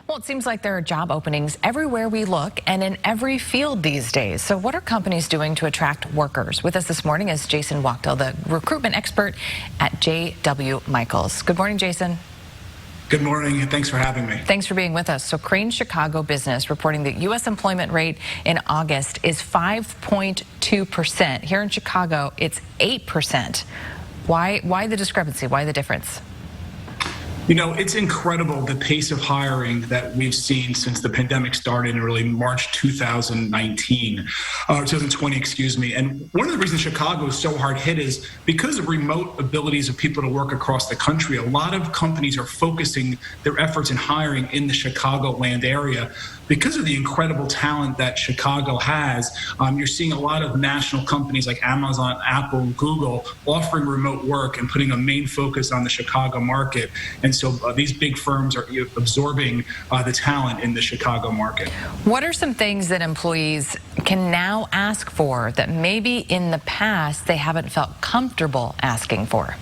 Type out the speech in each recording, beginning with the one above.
Well, it seems like there are job openings everywhere we look and in every field these days. So what are companies doing to attract workers? With us this morning is Jason Wachtel, the recruitment expert at J.W. Michaels. Good morning, Jason. Good morning, and thanks for having me. Thanks for being with us. So Crane Chicago Business reporting that U.S. employment rate in August is 5.2%. Here in Chicago, it's 8%. Why the discrepancy? Why the difference? You know, it's incredible the pace of hiring that we've seen since the pandemic started in really March 2020, excuse me. And one of the reasons Chicago is so hard hit is because of remote abilities of people to work across the country. A lot of companies are focusing their efforts in hiring in the Chicagoland area. Because of the incredible talent that Chicago has, you're seeing a lot of national companies like Amazon, Apple, Google offering remote work and putting a main focus on the Chicago market. And so these big firms are absorbing the talent in the Chicago market. What are some things that employees can now ask for that maybe in the past they haven't felt comfortable asking for?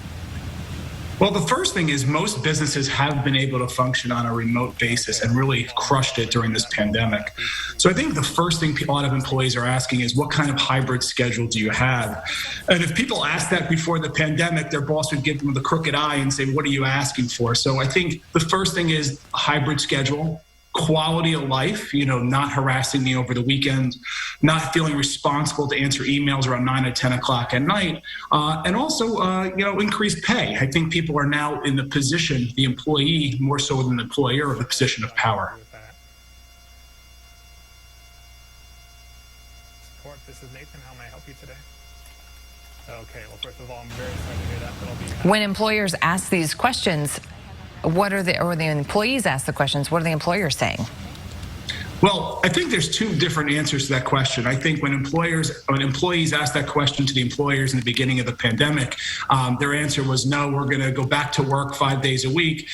Well, the first thing is most businesses have been able to function on a remote basis and really crushed it during this pandemic. So I think the first thing a lot of employees are asking is, what kind of hybrid schedule do you have? And if people asked that before the pandemic, their boss would give them the crooked eye and say, what are you asking for? So I think the first thing is a hybrid schedule. Quality of life, not harassing me over the weekend, not feeling responsible to answer emails around 9 or 10 o'clock at night, and also, increased pay. I think people are now in the position, the employee more so than the employer, of the position of power. This is Nathan. How may I help you today? Okay, well, first of all, I'm very excited to hear that. When employers ask these questions, or the employees ask the questions, what are the employers saying? Well, I think there's two different answers to that question. I think when employees asked that question to the employers in the beginning of the pandemic, their answer was, no, we're going to go back to work 5 days a week.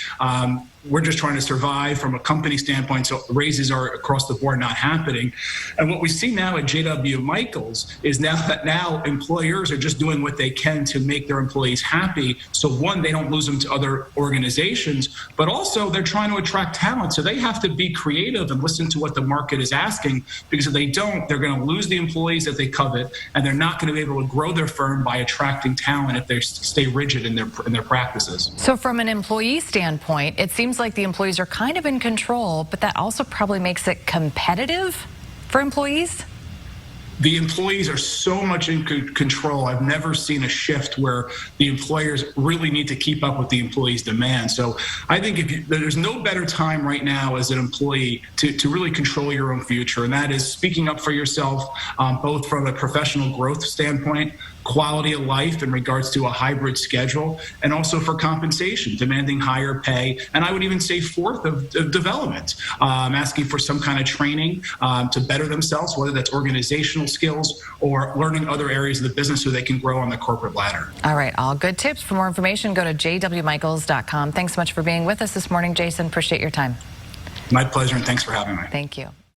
We're just trying to survive from a company standpoint, so raises are across the board not happening. And what we see now at J.W. Michaels is now employers are just doing what they can to make their employees happy. So one, they don't lose them to other organizations, but also they're trying to attract talent. So they have to be creative and listen to what the market is asking, because if they don't, they're going to lose the employees that they covet, and they're not going to be able to grow their firm by attracting talent if they stay rigid in their practices. So from an employee standpoint, it seems like the employees are kind of in control, but that also probably makes it competitive for employees? The employees are so much in control. I've never seen a shift where the employers really need to keep up with the employees' demand. So I think there's no better time right now as an employee to really control your own future, and that is speaking up for yourself, both from a professional growth standpoint, quality of life in regards to a hybrid schedule, and also for compensation, demanding higher pay, and I would even say fourth of development, asking for some kind of training to better themselves, whether that's organizational skills or learning other areas of the business so they can grow on the corporate ladder. All right, all good tips. For more information, go to jwmichaels.com. Thanks so much for being with us this morning, Jason. Appreciate your time. My pleasure, and thanks for having me. Thank you.